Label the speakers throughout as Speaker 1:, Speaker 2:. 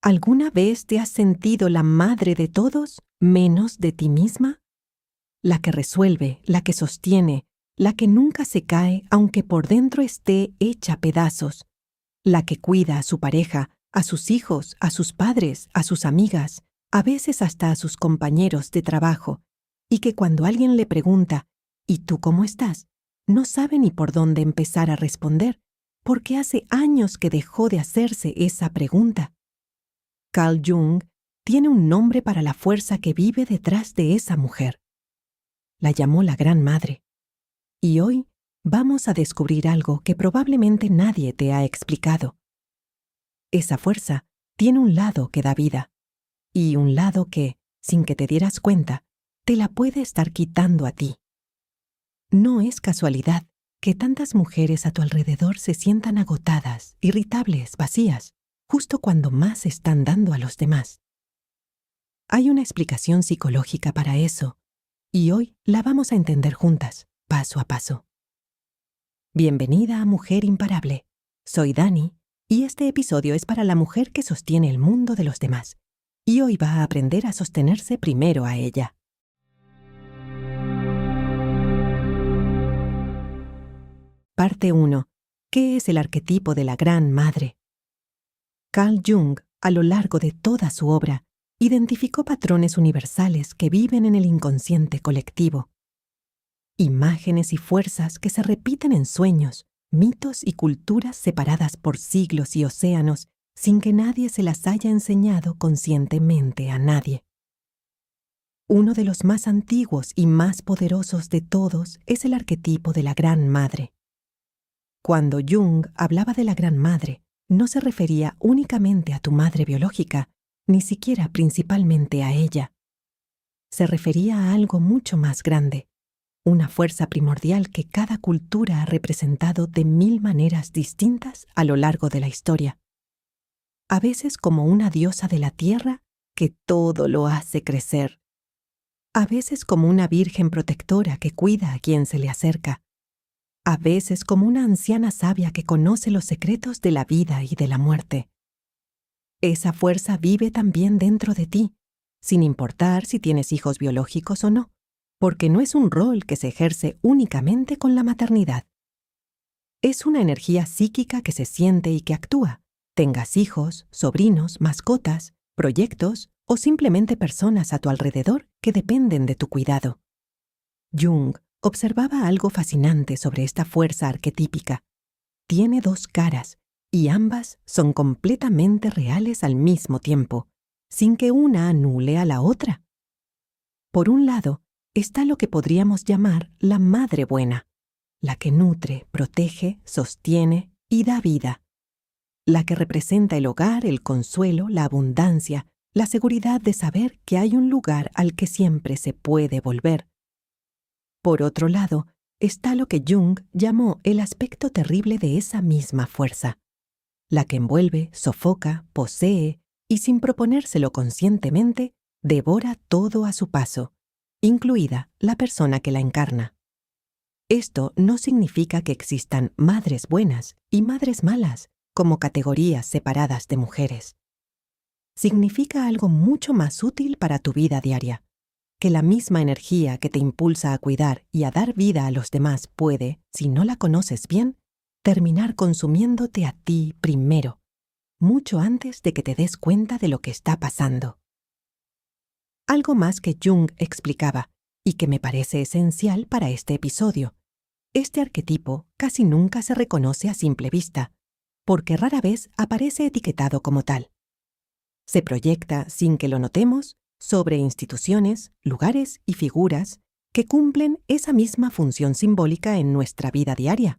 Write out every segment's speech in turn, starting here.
Speaker 1: ¿Alguna vez te has sentido la madre de todos, menos de ti misma? La que resuelve, la que sostiene, la que nunca se cae aunque por dentro esté hecha pedazos, la que cuida a su pareja, a sus hijos, a sus padres, a sus amigas, a veces hasta a sus compañeros de trabajo, y que cuando alguien le pregunta, ¿y tú cómo estás?, no sabe ni por dónde empezar a responder, porque hace años que dejó de hacerse esa pregunta. Carl Jung tiene un nombre para la fuerza que vive detrás de esa mujer. La llamó la Gran Madre. Y hoy vamos a descubrir algo que probablemente nadie te ha explicado. Esa fuerza tiene un lado que da vida, y un lado que, sin que te dieras cuenta, te la puede estar quitando a ti. No es casualidad que tantas mujeres a tu alrededor se sientan agotadas, irritables, vacías, justo cuando más están dando a los demás. Hay una explicación psicológica para eso, y hoy la vamos a entender juntas, paso a paso. Bienvenida a Mujer Imparable. Soy Dani, y este episodio es para la mujer que sostiene el mundo de los demás, y hoy va a aprender a sostenerse primero a ella. Parte 1. ¿Qué es el arquetipo de la Gran Madre? Carl Jung, a lo largo de toda su obra, identificó patrones universales que viven en el inconsciente colectivo. Imágenes y fuerzas que se repiten en sueños, mitos y culturas separadas por siglos y océanos, sin que nadie se las haya enseñado conscientemente a nadie. Uno de los más antiguos y más poderosos de todos es el arquetipo de la Gran Madre. Cuando Jung hablaba de la Gran Madre, no se refería únicamente a tu madre biológica, ni siquiera principalmente a ella. Se refería a algo mucho más grande, una fuerza primordial que cada cultura ha representado de 1000 maneras distintas a lo largo de la historia. A veces como una diosa de la tierra que todo lo hace crecer. A veces como una virgen protectora que cuida a quien se le acerca. A veces como una anciana sabia que conoce los secretos de la vida y de la muerte. Esa fuerza vive también dentro de ti, sin importar si tienes hijos biológicos o no, porque no es un rol que se ejerce únicamente con la maternidad. Es una energía psíquica que se siente y que actúa, tengas hijos, sobrinos, mascotas, proyectos o simplemente personas a tu alrededor que dependen de tu cuidado. Jung observaba algo fascinante sobre esta fuerza arquetípica. Tiene 2 caras, y ambas son completamente reales al mismo tiempo, sin que una anule a la otra. Por un lado, está lo que podríamos llamar la madre buena, la que nutre, protege, sostiene y da vida. La que representa el hogar, el consuelo, la abundancia, la seguridad de saber que hay un lugar al que siempre se puede volver. Por otro lado, está lo que Jung llamó el aspecto terrible de esa misma fuerza, la que envuelve, sofoca, posee y sin proponérselo conscientemente, devora todo a su paso, incluida la persona que la encarna. Esto no significa que existan madres buenas y madres malas como categorías separadas de mujeres. Significa algo mucho más útil para tu vida diaria, que la misma energía que te impulsa a cuidar y a dar vida a los demás puede, si no la conoces bien, terminar consumiéndote a ti primero, mucho antes de que te des cuenta de lo que está pasando. Algo más que Jung explicaba, y que me parece esencial para este episodio. Este arquetipo casi nunca se reconoce a simple vista, porque rara vez aparece etiquetado como tal. Se proyecta, sin que lo notemos, sobre instituciones, lugares y figuras que cumplen esa misma función simbólica en nuestra vida diaria.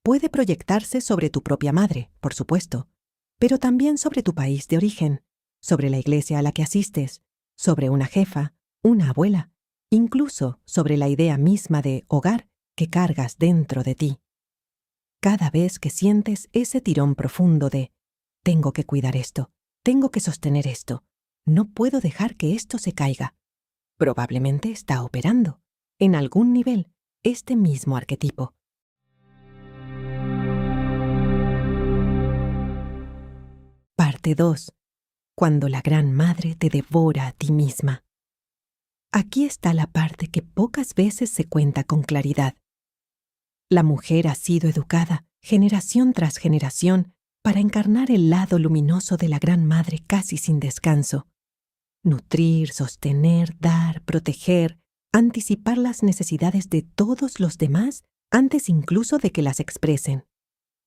Speaker 1: Puede proyectarse sobre tu propia madre, por supuesto, pero también sobre tu país de origen, sobre la iglesia a la que asistes, sobre una jefa, una abuela, incluso sobre la idea misma de hogar que cargas dentro de ti. Cada vez que sientes ese tirón profundo de «tengo que cuidar esto, tengo que sostener esto, no puedo dejar que esto se caiga», probablemente está operando, en algún nivel, este mismo arquetipo. Parte 2. cuando la Gran Madre te devora a ti misma. Aquí está la parte que pocas veces se cuenta con claridad. La mujer ha sido educada, generación tras generación, para encarnar el lado luminoso de la Gran Madre casi sin descanso. Nutrir, sostener, dar, proteger, anticipar las necesidades de todos los demás antes incluso de que las expresen.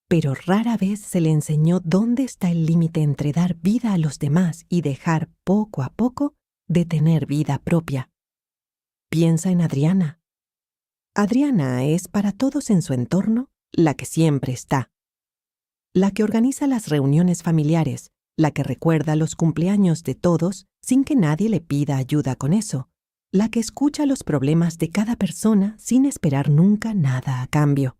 Speaker 1: Pero rara vez se le enseñó dónde está el límite entre dar vida a los demás y dejar poco a poco de tener vida propia. Piensa en Adriana. Adriana es para todos en su entorno la que siempre está. La que organiza las reuniones familiares, la que recuerda los cumpleaños de todos sin que nadie le pida ayuda con eso, la que escucha los problemas de cada persona sin esperar nunca nada a cambio.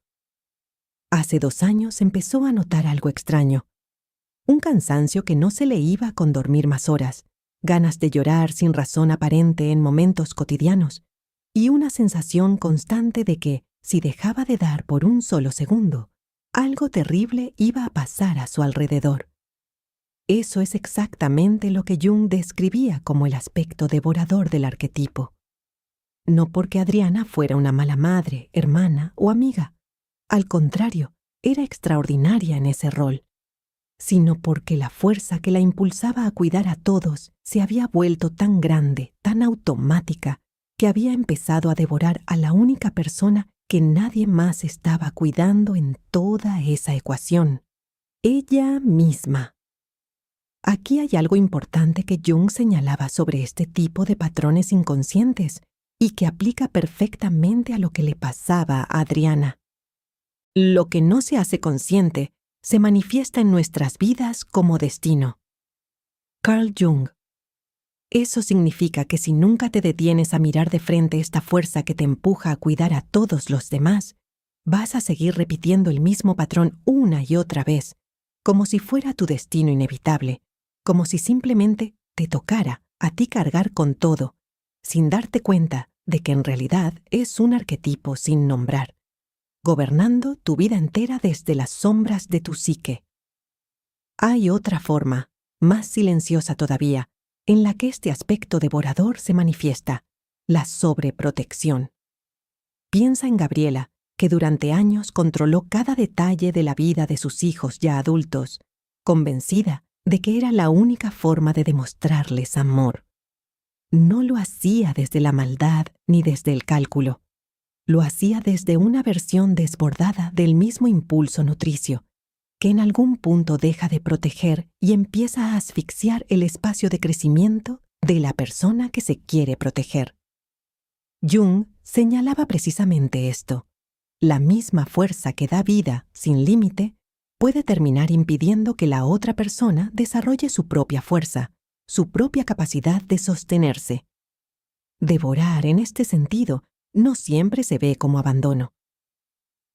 Speaker 1: Hace 2 años empezó a notar algo extraño. Un cansancio que no se le iba con dormir más horas, ganas de llorar sin razón aparente en momentos cotidianos, y una sensación constante de que, si dejaba de dar por un solo segundo, algo terrible iba a pasar a su alrededor. Eso es exactamente lo que Jung describía como el aspecto devorador del arquetipo. No porque Adriana fuera una mala madre, hermana o amiga. Al contrario, era extraordinaria en ese rol, sino porque la fuerza que la impulsaba a cuidar a todos se había vuelto tan grande, tan automática, que había empezado a devorar a la única persona que nadie más estaba cuidando en toda esa ecuación, ella misma. Aquí hay algo importante que Jung señalaba sobre este tipo de patrones inconscientes y que aplica perfectamente a lo que le pasaba a Adriana. Lo que no se hace consciente se manifiesta en nuestras vidas como destino. Carl Jung. Eso significa que si nunca te detienes a mirar de frente esta fuerza que te empuja a cuidar a todos los demás, vas a seguir repitiendo el mismo patrón una y otra vez, como si fuera tu destino inevitable, como si simplemente te tocara a ti cargar con todo, sin darte cuenta de que en realidad es un arquetipo sin nombrar, gobernando tu vida entera desde las sombras de tu psique. Hay otra forma, más silenciosa todavía, en la que este aspecto devorador se manifiesta, la sobreprotección. Piensa en Gabriela, que durante años controló cada detalle de la vida de sus hijos ya adultos, convencida de que era la única forma de demostrarles amor. No lo hacía desde la maldad ni desde el cálculo. Lo hacía desde una versión desbordada del mismo impulso nutricio, que en algún punto deja de proteger y empieza a asfixiar el espacio de crecimiento de la persona que se quiere proteger. Jung señalaba precisamente esto. La misma fuerza que da vida sin límite puede terminar impidiendo que la otra persona desarrolle su propia fuerza, su propia capacidad de sostenerse. Devorar, en este sentido, no siempre se ve como abandono.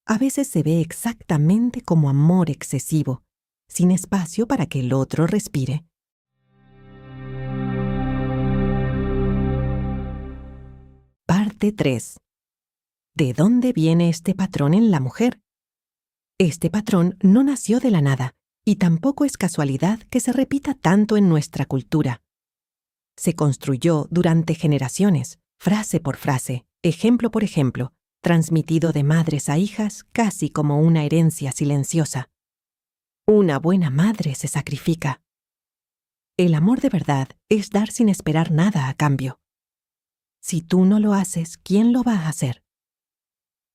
Speaker 1: A veces se ve exactamente como amor excesivo, sin espacio para que el otro respire. Parte 3. ¿De dónde viene este patrón en la mujer? Este patrón no nació de la nada, y tampoco es casualidad que se repita tanto en nuestra cultura. Se construyó durante generaciones, frase por frase, ejemplo por ejemplo, transmitido de madres a hijas casi como una herencia silenciosa. Una buena madre se sacrifica. El amor de verdad es dar sin esperar nada a cambio. Si tú no lo haces, ¿quién lo va a hacer?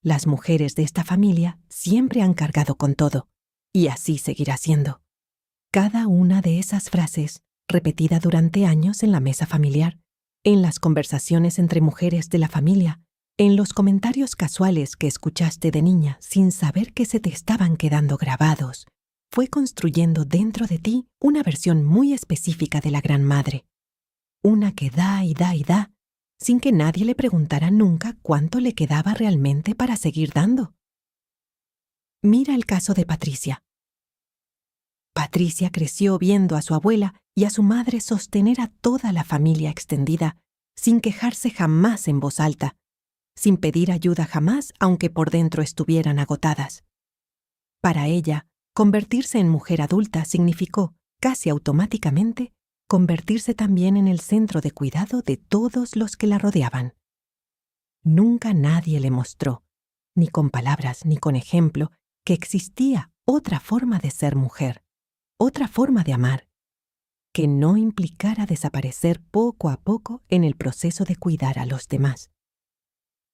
Speaker 1: Las mujeres de esta familia siempre han cargado con todo, y así seguirá siendo. Cada una de esas frases, repetida durante años en la mesa familiar, en las conversaciones entre mujeres de la familia, en los comentarios casuales que escuchaste de niña sin saber que se te estaban quedando grabados, fue construyendo dentro de ti una versión muy específica de la Gran Madre. Una que da y da y da, sin que nadie le preguntara nunca cuánto le quedaba realmente para seguir dando. Mira el caso de Patricia. Patricia creció viendo a su abuela y a su madre sostener a toda la familia extendida, sin quejarse jamás en voz alta, sin pedir ayuda jamás aunque por dentro estuvieran agotadas. Para ella, convertirse en mujer adulta significó, casi automáticamente, convertirse también en el centro de cuidado de todos los que la rodeaban. Nunca nadie le mostró, ni con palabras ni con ejemplo, que existía otra forma de ser mujer, otra forma de amar, que no implicara desaparecer poco a poco en el proceso de cuidar a los demás.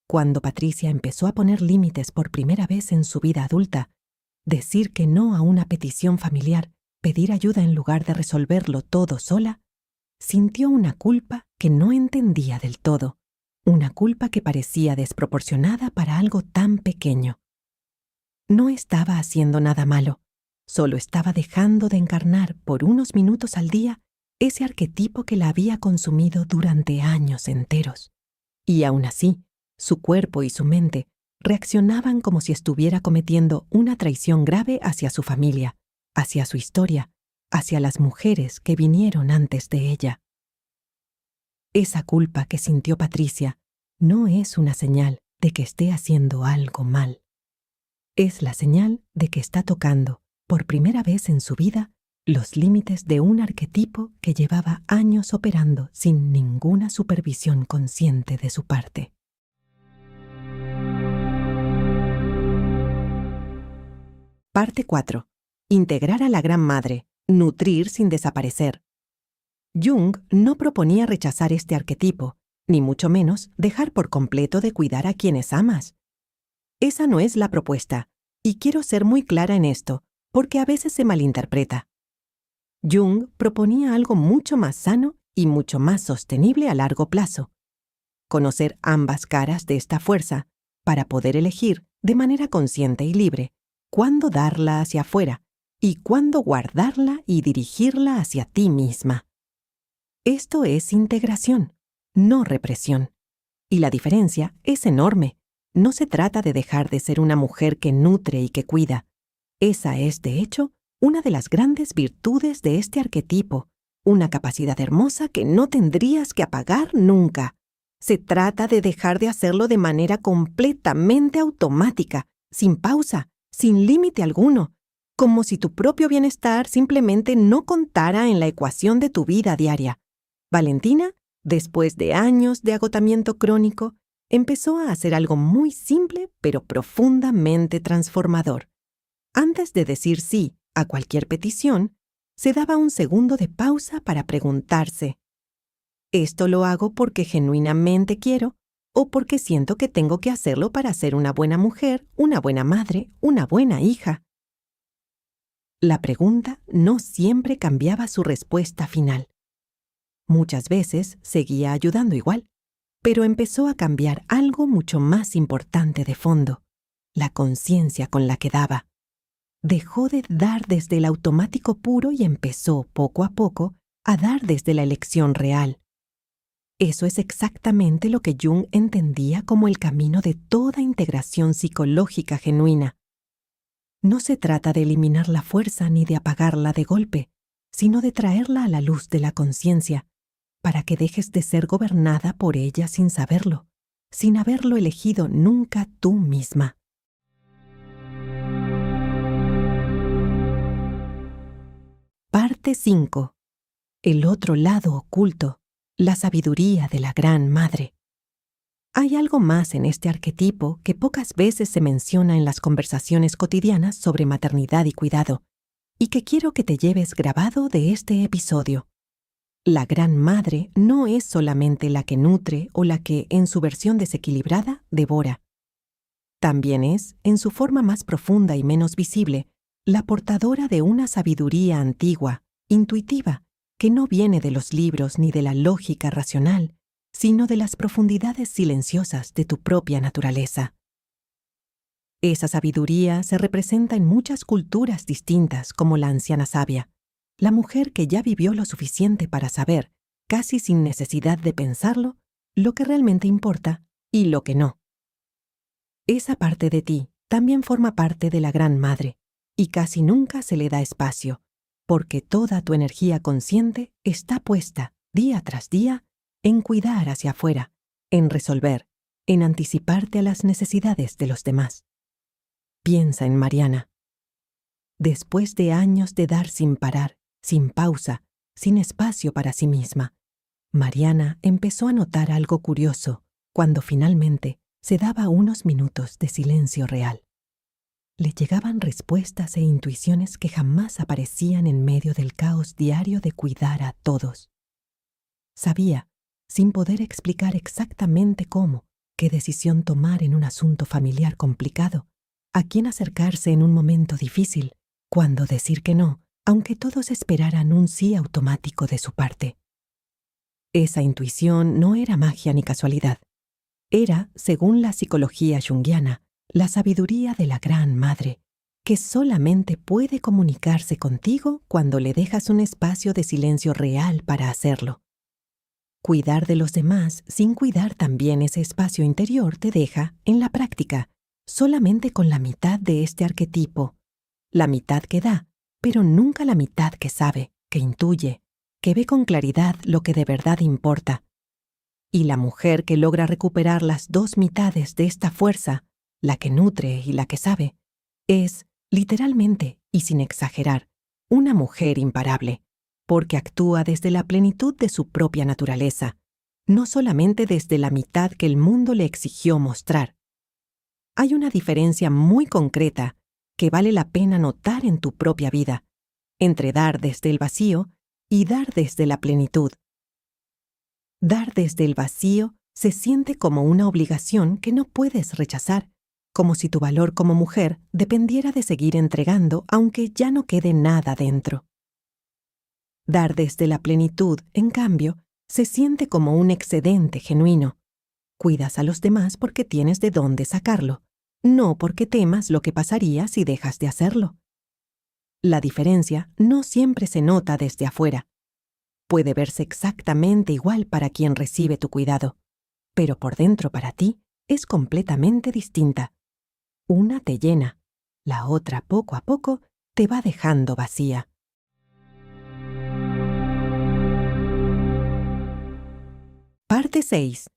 Speaker 1: Cuando Patricia empezó a poner límites por primera vez en su vida adulta, decir que no a una petición familiar, pedir ayuda en lugar de resolverlo todo sola, sintió una culpa que no entendía del todo, una culpa que parecía desproporcionada para algo tan pequeño. No estaba haciendo nada malo, solo estaba dejando de encarnar por unos minutos al día ese arquetipo que la había consumido durante años enteros. Y aún así, su cuerpo y su mente reaccionaban como si estuviera cometiendo una traición grave hacia su familia, hacia su historia, hacia las mujeres que vinieron antes de ella. Esa culpa que sintió Patricia no es una señal de que esté haciendo algo mal. Es la señal de que está tocando, por primera vez en su vida, los límites de un arquetipo que llevaba años operando sin ninguna supervisión consciente de su parte. Parte 4. Integrar a la Gran Madre. Nutrir sin desaparecer. Jung no proponía rechazar este arquetipo, ni mucho menos dejar por completo de cuidar a quienes amas. Esa no es la propuesta, y quiero ser muy clara en esto, porque a veces se malinterpreta. Jung proponía algo mucho más sano y mucho más sostenible a largo plazo. Conocer ambas caras de esta fuerza para poder elegir de manera consciente y libre cuándo darla hacia afuera y cuándo guardarla y dirigirla hacia ti misma. Esto es integración, no represión. Y la diferencia es enorme. No se trata de dejar de ser una mujer que nutre y que cuida. Esa es, de hecho, una de las grandes virtudes de este arquetipo, una capacidad hermosa que no tendrías que apagar nunca. Se trata de dejar de hacerlo de manera completamente automática, sin pausa, sin límite alguno, como si tu propio bienestar simplemente no contara en la ecuación de tu vida diaria. Valentina, después de años de agotamiento crónico, empezó a hacer algo muy simple pero profundamente transformador. Antes de decir sí a cualquier petición, se daba un segundo de pausa para preguntarse: ¿esto lo hago porque genuinamente quiero o porque siento que tengo que hacerlo para ser una buena mujer, una buena madre, una buena hija? La pregunta no siempre cambiaba su respuesta final. Muchas veces seguía ayudando igual, pero empezó a cambiar algo mucho más importante de fondo: la conciencia con la que daba. Dejó de dar desde el automático puro y empezó, poco a poco, a dar desde la elección real. Eso es exactamente lo que Jung entendía como el camino de toda integración psicológica genuina. No se trata de eliminar la fuerza ni de apagarla de golpe, sino de traerla a la luz de la conciencia, para que dejes de ser gobernada por ella sin saberlo, sin haberlo elegido nunca tú misma. Parte 5. El otro lado oculto, la sabiduría de la Gran Madre. Hay algo más en este arquetipo que pocas veces se menciona en las conversaciones cotidianas sobre maternidad y cuidado, y que quiero que te lleves grabado de este episodio. La Gran Madre no es solamente la que nutre o la que, en su versión desequilibrada, devora. También es, en su forma más profunda y menos visible, la portadora de una sabiduría antigua, intuitiva, que no viene de los libros ni de la lógica racional, sino de las profundidades silenciosas de tu propia naturaleza. Esa sabiduría se representa en muchas culturas distintas como la anciana sabia, la mujer que ya vivió lo suficiente para saber, casi sin necesidad de pensarlo, lo que realmente importa y lo que no. Esa parte de ti también forma parte de la Gran Madre, y casi nunca se le da espacio, porque toda tu energía consciente está puesta, día tras día, en cuidar hacia afuera, en resolver, en anticiparte a las necesidades de los demás. Piensa en Mariana. Después de años de dar sin parar, sin pausa, sin espacio para sí misma. Mariana empezó a notar algo curioso cuando finalmente se daba unos minutos de silencio real. Le llegaban respuestas e intuiciones que jamás aparecían en medio del caos diario de cuidar a todos. Sabía, sin poder explicar exactamente cómo, qué decisión tomar en un asunto familiar complicado, a quién acercarse en un momento difícil, cuándo decir que no, aunque todos esperaran un sí automático de su parte. Esa intuición no era magia ni casualidad. Era, según la psicología junguiana, la sabiduría de la Gran Madre, que solamente puede comunicarse contigo cuando le dejas un espacio de silencio real para hacerlo. Cuidar de los demás sin cuidar también ese espacio interior te deja, en la práctica, solamente con la mitad de este arquetipo, la mitad que da, pero nunca la mitad que sabe, que intuye, que ve con claridad lo que de verdad importa. Y la mujer que logra recuperar las dos mitades de esta fuerza, la que nutre y la que sabe, es, literalmente y sin exagerar, una mujer imparable, porque actúa desde la plenitud de su propia naturaleza, no solamente desde la mitad que el mundo le exigió mostrar. Hay una diferencia muy concreta que vale la pena notar en tu propia vida, entre dar desde el vacío y dar desde la plenitud. Dar desde el vacío se siente como una obligación que no puedes rechazar, como si tu valor como mujer dependiera de seguir entregando aunque ya no quede nada dentro. Dar desde la plenitud, en cambio, se siente como un excedente genuino. Cuidas a los demás porque tienes de dónde sacarlo, no porque temas lo que pasaría si dejas de hacerlo. La diferencia no siempre se nota desde afuera. Puede verse exactamente igual para quien recibe tu cuidado, pero por dentro para ti es completamente distinta. Una te llena, la otra poco a poco te va dejando vacía. Parte 6.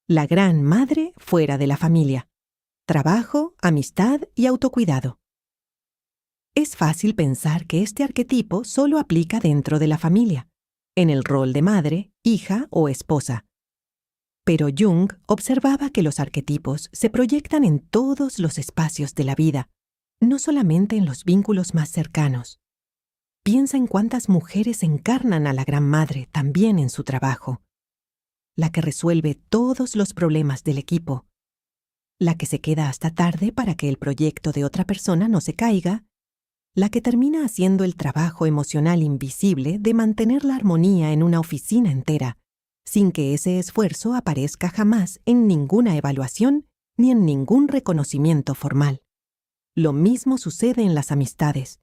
Speaker 1: La Gran Madre fuera de la familia. Trabajo, amistad y autocuidado. Es fácil pensar que este arquetipo solo aplica dentro de la familia, en el rol de madre, hija o esposa. Pero Jung observaba que los arquetipos se proyectan en todos los espacios de la vida, no solamente en los vínculos más cercanos. Piensa en cuántas mujeres encarnan a la Gran Madre también en su trabajo. La que resuelve todos los problemas del equipo, la que se queda hasta tarde para que el proyecto de otra persona no se caiga, la que termina haciendo el trabajo emocional invisible de mantener la armonía en una oficina entera, sin que ese esfuerzo aparezca jamás en ninguna evaluación ni en ningún reconocimiento formal. Lo mismo sucede en las amistades.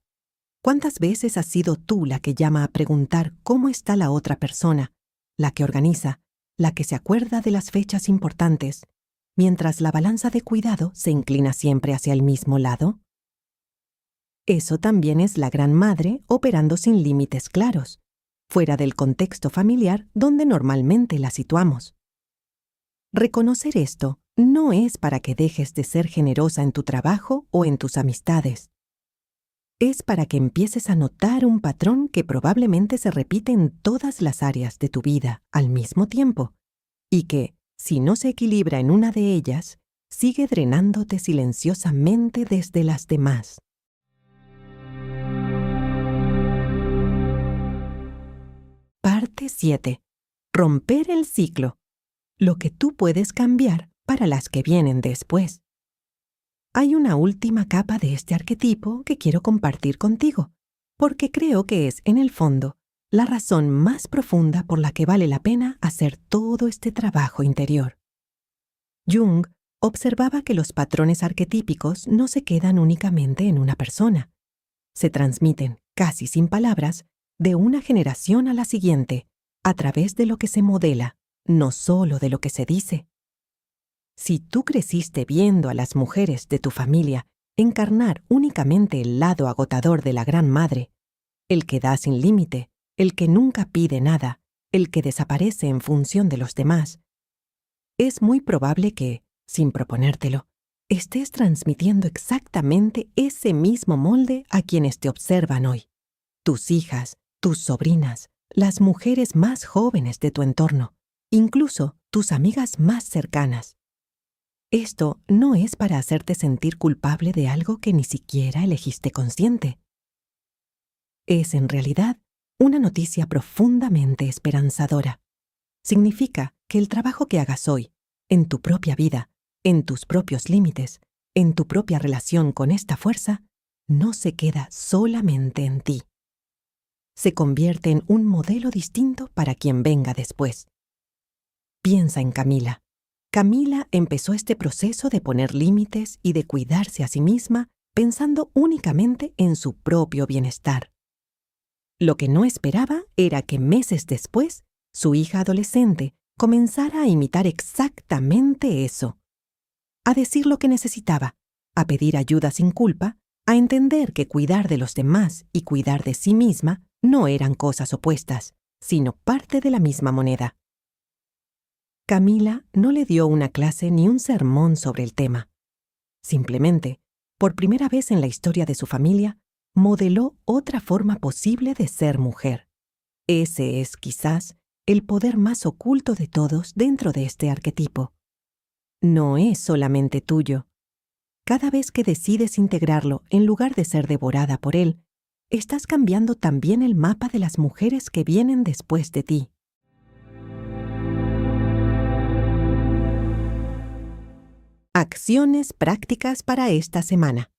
Speaker 1: ¿Cuántas veces has sido tú la que llama a preguntar cómo está la otra persona, la que organiza, la que se acuerda de las fechas importantes, mientras la balanza de cuidado se inclina siempre hacia el mismo lado? Eso también es la Gran Madre operando sin límites claros, fuera del contexto familiar donde normalmente la situamos. Reconocer esto no es para que dejes de ser generosa en tu trabajo o en tus amistades. Es para que empieces a notar un patrón que probablemente se repite en todas las áreas de tu vida al mismo tiempo, y que, si no se equilibra en una de ellas, sigue drenándote silenciosamente desde las demás. Parte 7. Romper el ciclo. Lo que tú puedes cambiar para las que vienen después. Hay una última capa de este arquetipo que quiero compartir contigo, porque creo que es, en el fondo, la razón más profunda por la que vale la pena hacer todo este trabajo interior. Jung observaba que los patrones arquetípicos no se quedan únicamente en una persona. Se transmiten, casi sin palabras, de una generación a la siguiente, a través de lo que se modela, no solo de lo que se dice. Si tú creciste viendo a las mujeres de tu familia encarnar únicamente el lado agotador de la Gran Madre, el que da sin límite, el que nunca pide nada, el que desaparece en función de los demás, es muy probable que, sin proponértelo, estés transmitiendo exactamente ese mismo molde a quienes te observan hoy. Tus hijas, tus sobrinas, las mujeres más jóvenes de tu entorno, incluso tus amigas más cercanas. Esto no es para hacerte sentir culpable de algo que ni siquiera elegiste consciente. Es, en realidad, una noticia profundamente esperanzadora. Significa que el trabajo que hagas hoy, en tu propia vida, en tus propios límites, en tu propia relación con esta fuerza, no se queda solamente en ti. Se convierte en un modelo distinto para quien venga después. Piensa en Camila. Camila empezó este proceso de poner límites y de cuidarse a sí misma pensando únicamente en su propio bienestar. Lo que no esperaba era que meses después, su hija adolescente comenzara a imitar exactamente eso. A decir lo que necesitaba, a pedir ayuda sin culpa, a entender que cuidar de los demás y cuidar de sí misma no eran cosas opuestas, sino parte de la misma moneda. Camila no le dio una clase ni un sermón sobre el tema. Simplemente, por primera vez en la historia de su familia, modeló otra forma posible de ser mujer. Ese es, quizás, el poder más oculto de todos dentro de este arquetipo. No es solamente tuyo. Cada vez que decides integrarlo en lugar de ser devorada por él, estás cambiando también el mapa de las mujeres que vienen después de ti. Acciones prácticas para esta semana.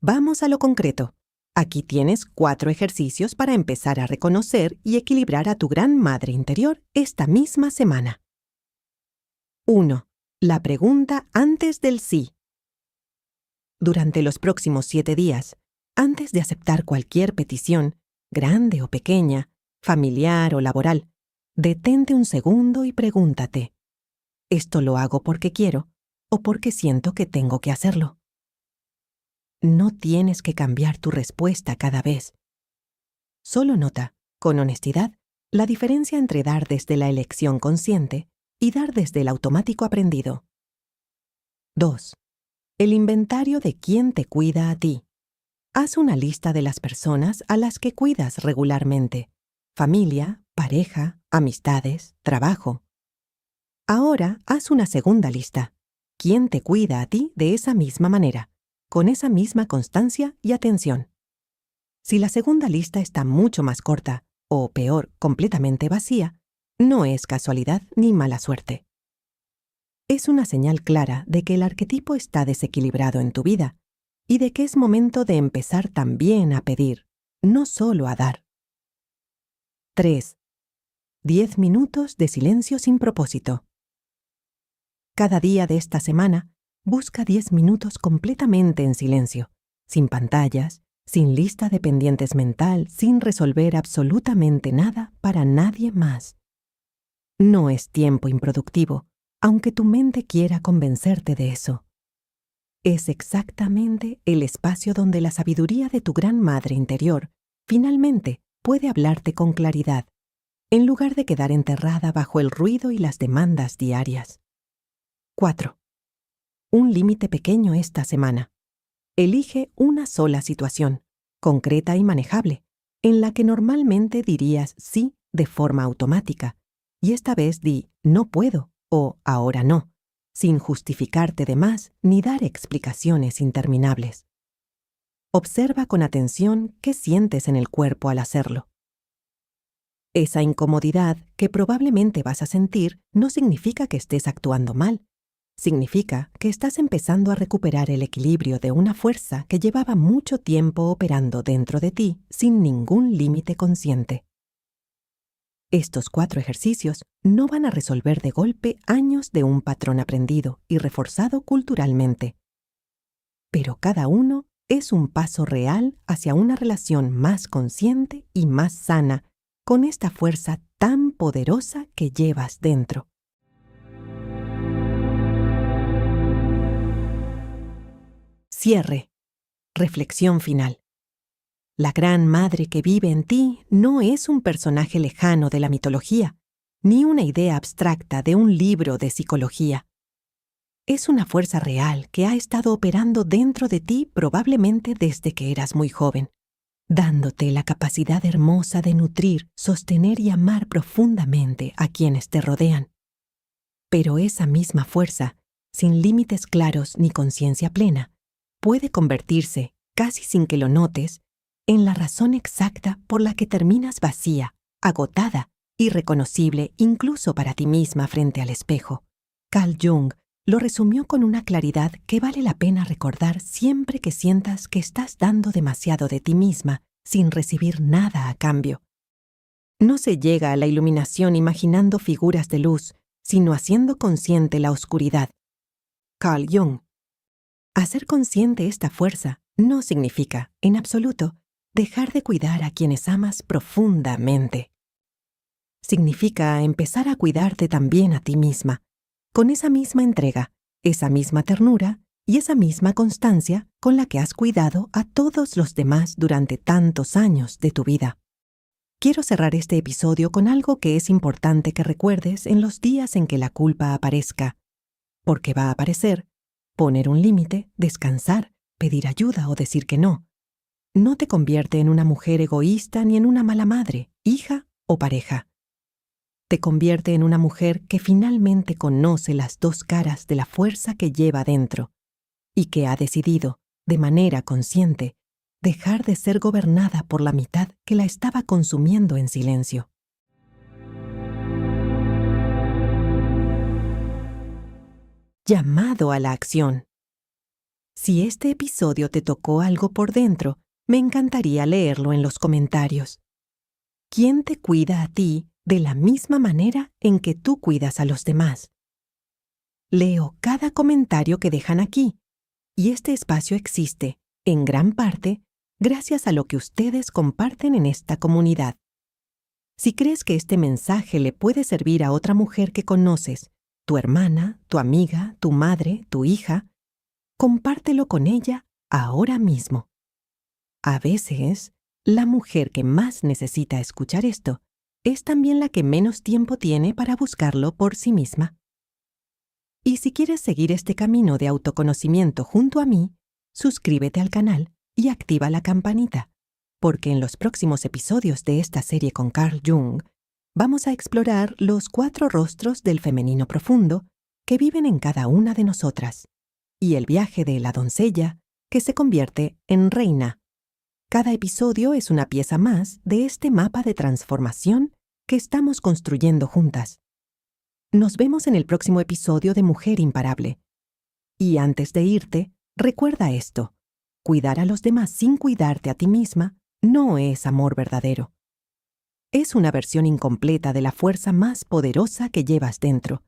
Speaker 1: Vamos a lo concreto. Aquí tienes 4 ejercicios para empezar a reconocer y equilibrar a tu gran madre interior esta misma semana. 1. La pregunta antes del sí. Durante los próximos 7 días, antes de aceptar cualquier petición, grande o pequeña, familiar o laboral, detente un segundo y pregúntate: ¿esto lo hago porque quiero o porque siento que tengo que hacerlo? No tienes que cambiar tu respuesta cada vez. Solo nota, con honestidad, la diferencia entre dar desde la elección consciente y dar desde el automático aprendido. 2. El inventario de quién te cuida a ti. Haz una lista de las personas a las que cuidas regularmente: familia, pareja, amistades, trabajo. Ahora haz una segunda lista: ¿quién te cuida a ti de esa misma manera, con esa misma constancia y atención? Si la segunda lista está mucho más corta, o peor, completamente vacía, no es casualidad ni mala suerte. Es una señal clara de que el arquetipo está desequilibrado en tu vida y de que es momento de empezar también a pedir, no solo a dar. 3. 10 minutos de silencio sin propósito. Cada día de esta semana, busca 10 minutos completamente en silencio, sin pantallas, sin lista de pendientes mental, sin resolver absolutamente nada para nadie más. No es tiempo improductivo, aunque tu mente quiera convencerte de eso. Es exactamente el espacio donde la sabiduría de tu gran madre interior finalmente puede hablarte con claridad, en lugar de quedar enterrada bajo el ruido y las demandas diarias. 4. Un límite pequeño esta semana. Elige una sola situación, concreta y manejable, en la que normalmente dirías sí de forma automática, y esta vez di no puedo o ahora no, sin justificarte de más ni dar explicaciones interminables. Observa con atención qué sientes en el cuerpo al hacerlo. Esa incomodidad que probablemente vas a sentir no significa que estés actuando mal. Significa que estás empezando a recuperar el equilibrio de una fuerza que llevaba mucho tiempo operando dentro de ti sin ningún límite consciente. Estos 4 ejercicios no van a resolver de golpe años de un patrón aprendido y reforzado culturalmente. Pero cada uno es un paso real hacia una relación más consciente y más sana con esta fuerza tan poderosa que llevas dentro. Cierre. Reflexión final. La gran madre que vive en ti no es un personaje lejano de la mitología, ni una idea abstracta de un libro de psicología. Es una fuerza real que ha estado operando dentro de ti probablemente desde que eras muy joven, dándote la capacidad hermosa de nutrir, sostener y amar profundamente a quienes te rodean. Pero esa misma fuerza, sin límites claros ni conciencia plena, puede convertirse, casi sin que lo notes, en la razón exacta por la que terminas vacía, agotada, irreconocible incluso para ti misma frente al espejo. Carl Jung lo resumió con una claridad que vale la pena recordar siempre que sientas que estás dando demasiado de ti misma sin recibir nada a cambio. No se llega a la iluminación imaginando figuras de luz, sino haciendo consciente la oscuridad. Carl Jung. Hacer consciente esta fuerza no significa, en absoluto, dejar de cuidar a quienes amas profundamente. Significa empezar a cuidarte también a ti misma, con esa misma entrega, esa misma ternura y esa misma constancia con la que has cuidado a todos los demás durante tantos años de tu vida. Quiero cerrar este episodio con algo que es importante que recuerdes en los días en que la culpa aparezca, porque va a aparecer. Poner un límite, descansar, pedir ayuda o decir que no. No te convierte en una mujer egoísta ni en una mala madre, hija o pareja. Te convierte en una mujer que finalmente conoce las dos caras de la fuerza que lleva dentro y que ha decidido, de manera consciente, dejar de ser gobernada por la mitad que la estaba consumiendo en silencio. Llamado a la acción. Si este episodio te tocó algo por dentro, me encantaría leerlo en los comentarios. ¿Quién te cuida a ti de la misma manera en que tú cuidas a los demás? Leo cada comentario que dejan aquí, y este espacio existe, en gran parte, gracias a lo que ustedes comparten en esta comunidad. Si crees que este mensaje le puede servir a otra mujer que conoces, tu hermana, tu amiga, tu madre, tu hija, compártelo con ella ahora mismo. A veces, la mujer que más necesita escuchar esto es también la que menos tiempo tiene para buscarlo por sí misma. Y si quieres seguir este camino de autoconocimiento junto a mí, suscríbete al canal y activa la campanita, porque en los próximos episodios de esta serie con Carl Jung, vamos a explorar los 4 rostros del femenino profundo que viven en cada una de nosotras, y el viaje de la doncella que se convierte en reina. Cada episodio es una pieza más de este mapa de transformación que estamos construyendo juntas. Nos vemos en el próximo episodio de Mujer Imparable. Y antes de irte, recuerda esto: cuidar a los demás sin cuidarte a ti misma no es amor verdadero. Es una versión incompleta de la fuerza más poderosa que llevas dentro,